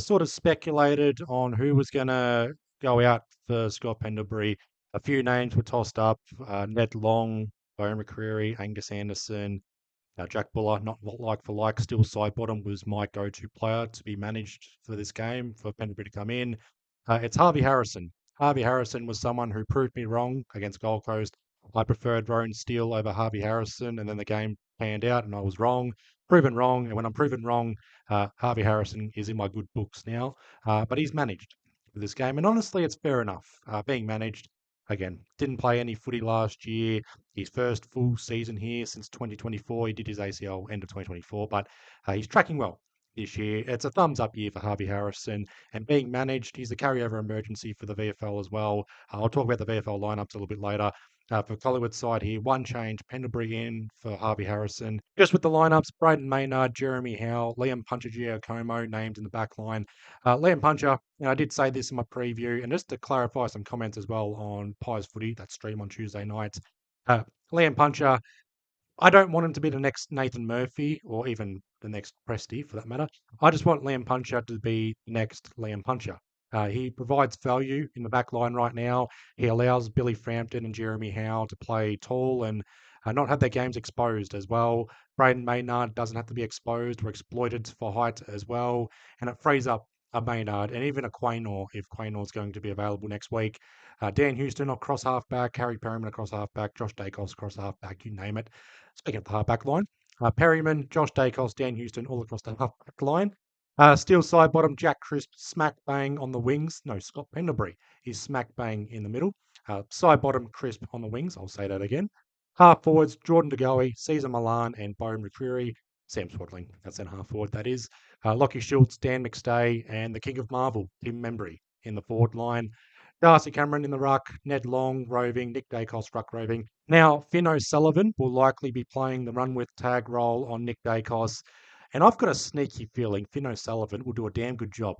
sort of speculated on who was going to go out for Scott Pendlebury. A few names were tossed up: Ned Long, Byron McCreary, Angus Anderson, Jack Buller. Not like for like, still side bottom was my go-to player to be managed for this game for Pendlebury to come in. It's Harvey Harrison. Harvey Harrison was someone who proved me wrong against Gold Coast. I preferred Rowan Steele over Harvey Harrison, and then the game panned out, and I was wrong, proven wrong. And when I'm proven wrong, Harvey Harrison is in my good books now. But he's managed for this game, and honestly, it's fair enough. Being managed again, didn't play any footy last year. His first full season here since 2024. He did his ACL end of 2024, but he's tracking well this year. It's a thumbs up year for Harvey Harrison, and being managed, he's a carryover emergency for the VFL as well. I'll talk about the VFL lineups a little bit later. For Collingwood's side here, one change, Pendlebury in for Harvey Harrison. Just with the lineups, Braden Maynard, Jeremy Howe, Liam Puncher-Giacomo named in the back line. Liam Puncher, I did say this in my preview, and just to clarify some comments as well on Pies Footy, that stream on Tuesday nights. Liam Puncher, I don't want him to be the next Nathan Murphy or even the next Presty for that matter. I just want Liam Puncher to be the next Liam Puncher. He provides value in the back line right now. He allows Billy Frampton and Jeremy Howe to play tall and not have their games exposed as well. Braden Maynard doesn't have to be exposed or exploited for height as well. And it frees up a Maynard and even a Quaynor if Quaynor's going to be available next week. Dan Houston across halfback, Harry Perryman across halfback, Josh Daicos across halfback, you name it. Speaking of the halfback line, Perryman, Josh Daicos, Dan Houston all across the halfback line. Steel side bottom, Jack Crisp, smack bang on the wings. No, Scott Pendlebury is smack bang in the middle. Side bottom, Crisp on the wings. I'll say that again. Half forwards, Jordan De Goey, Caesar Milan, and Byron McCreary. Sam Swaddling, that's in half forward, that is. Lockie Schultz, Dan McStay, and the King of Marvel, Tim Membry in the forward line. Darcy Cameron in the ruck, Ned Long roving, Nick Daicos ruck roving. Now, Finn O'Sullivan will likely be playing the run with tag role on Nick Daicos. And I've got a sneaky feeling Finn O'Sullivan will do a damn good job.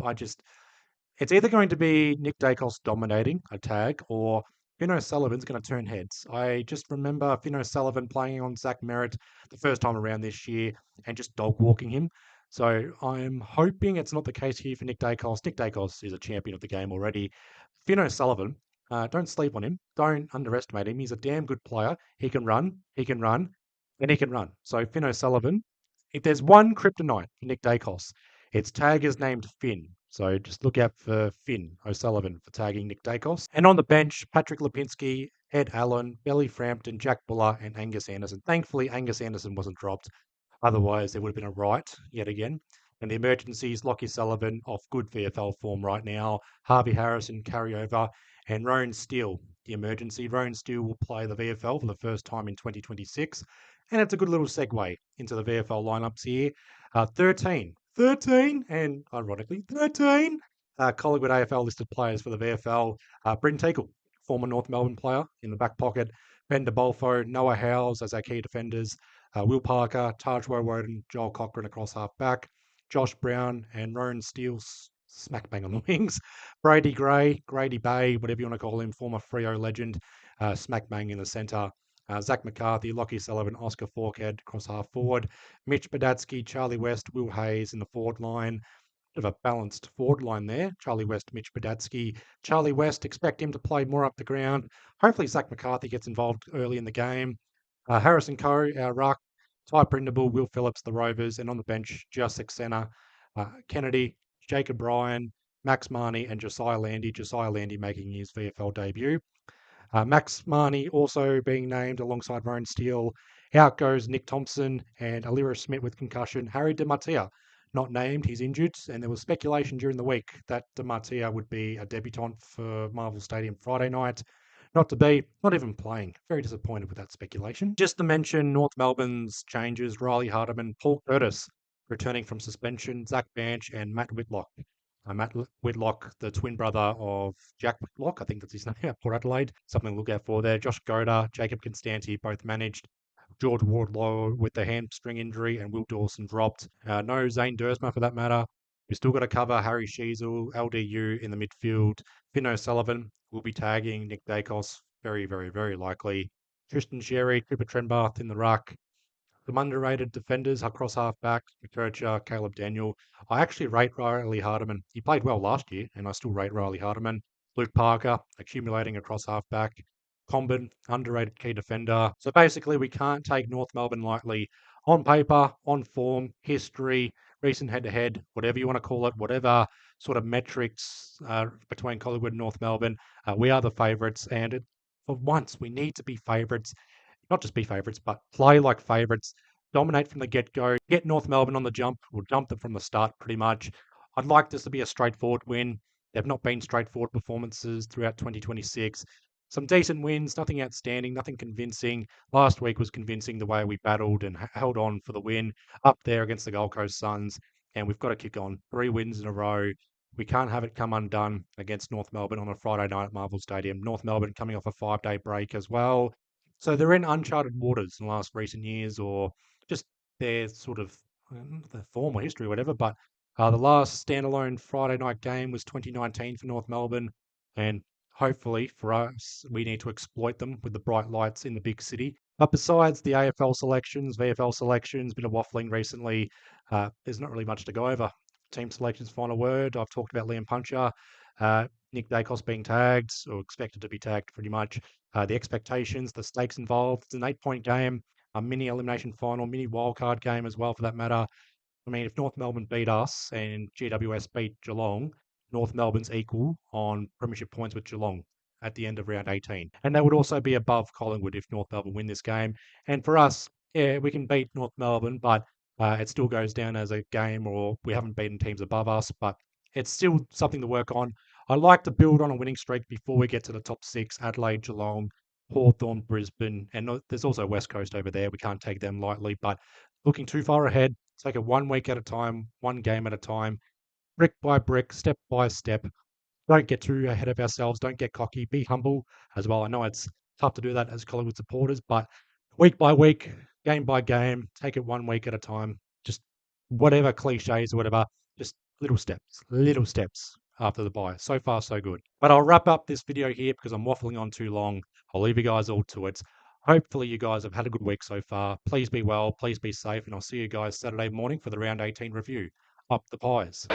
It's either going to be Nick Daicos dominating a tag or Finn O'Sullivan's going to turn heads. I just remember Finn O'Sullivan playing on Zach Merritt the first time around this year and just dog walking him. So I'm hoping it's not the case here for Nick Daicos. Nick Daicos is a champion of the game already. Finn O'Sullivan, don't sleep on him. Don't underestimate him. He's a damn good player. He can run, and he can run. So Finn O'Sullivan, if there's one kryptonite for Nick Daicos, its tag is named Finn. So just look out for Finn O'Sullivan for tagging Nick Daicos. And on the bench, Patrick Lipinski, Ed Allen, Billy Frampton, Jack Buller, and Angus Anderson. Thankfully, Angus Anderson wasn't dropped. Otherwise, there would have been a riot yet again. And the emergencies, Lockie Sullivan off good VFL form right now. Harvey Harrison carryover. And Rowan Steele, the emergency. Rowan Steele will play the VFL for the first time in 2026. And it's a good little segue into the VFL lineups here. 13, and ironically, 13 Collingwood AFL listed players for the VFL. Bryn Teakle, former North Melbourne player in the back pocket. Ben DeBolfo, Noah Howes as our key defenders. Will Parker, Taj Woden, Joel Cochran across half back. Josh Brown and Rowan Steele smack bang on the wings. Brady Gray, Grady Bay, whatever you want to call him, former Freo legend, smack bang in the centre. Zach McCarthy, Lockie Sullivan, Oscar Forkhead across half forward. Mitch Badatsky, Charlie West, Will Hayes in the forward line. Bit of a balanced forward line there. Charlie West, Mitch Badatsky. Charlie West, expect him to play more up the ground. Hopefully Zach McCarthy gets involved early in the game. Harrison Coe, our ruck. Ty Prindable, Will Phillips, the Rovers. And on the bench, Jessic Senna, Kennedy, Jacob Bryan, Max Marnie, and Josiah Landy. Josiah Landy making his VFL debut. Max Marnie also being named alongside Rowan Steele. Out goes Nick Thompson and Alira Smith with concussion. Harry DiMattia not named, he's injured. And there was speculation during the week that DiMattia would be a debutant for Marvel Stadium Friday night. Not to be, not even playing. Very disappointed with that speculation. Just to mention North Melbourne's changes, Riley Hardiman, Paul Curtis returning from suspension, Zach Banch and Matt Whitlock. Matt Whitlock, the twin brother of Jack Whitlock, I think that's his name, Port Adelaide. Something to look out for there. Josh Goda, Jacob Constanti, both managed. George Wardlow with the hamstring injury and Will Dawson dropped. No Zane Dersma for that matter. We've still got to cover Harry Sheasel, LDU in the midfield. Finn O'Sullivan will be tagging Nick Daicos, very, very, very likely. Tristan Sherry, Cooper Trenbath in the ruck. Some underrated defenders across half-back, McKercher, Caleb Daniel. I actually rate Riley Hardiman. He played well last year, and I still rate Riley Hardiman. Luke Parker, accumulating across half-back. Comben, underrated key defender. So basically, we can't take North Melbourne lightly on paper, on form, history, recent head-to-head, whatever you want to call it, whatever sort of metrics between Collingwood and North Melbourne. We are the favourites, and for once, we need to be favourites, not just be favourites, but play like favourites, dominate from the get-go, get North Melbourne on the jump. We'll jump them from the start pretty much. I'd like this to be a straightforward win. They've not been straightforward performances throughout 2026. Some decent wins, nothing outstanding, nothing convincing. Last week was convincing the way we battled and held on for the win up there against the Gold Coast Suns. And we've got to kick on. 3 wins in a row. We can't have it come undone against North Melbourne on a Friday night at Marvel Stadium. North Melbourne coming off a 5-day break as well. So they're in uncharted waters in the last recent years, or just their sort of their form or history or whatever. But the last standalone Friday night game was 2019 for North Melbourne, and hopefully for us, we need to exploit them with the bright lights in the big city. But besides the AFL selections, VFL selections, bit of waffling recently, there's not really much to go over. Team selections, final word. I've talked about Liam Puncher, Nick Daicos being tagged or expected to be tagged pretty much. The expectations, the stakes involved. It's an 8-point game, a mini elimination final, mini wildcard game as well for that matter. I mean, if North Melbourne beat us and GWS beat Geelong, North Melbourne's equal on premiership points with Geelong at the end of round 18. And they would also be above Collingwood if North Melbourne win this game. And for us, yeah, we can beat North Melbourne, but it still goes down as a game, or we haven't beaten teams above us, but it's still something to work on. I like to build on a winning streak before we get to the top 6, Adelaide, Geelong, Hawthorn, Brisbane, and there's also West Coast over there. We can't take them lightly, but looking too far ahead, take it 1 week at a time, 1 game at a time, brick by brick, step by step. Don't get too ahead of ourselves. Don't get cocky. Be humble as well. I know it's tough to do that as Collingwood supporters, but week by week, game by game, take it 1 week at a time. Just whatever cliches or whatever, just little steps after the bye. So far, so good. But I'll wrap up this video here because I'm waffling on too long. I'll leave you guys all to it. Hopefully you guys have had a good week so far. Please be well, please be safe, and I'll see you guys Saturday morning for the round 18 review. Up the pies.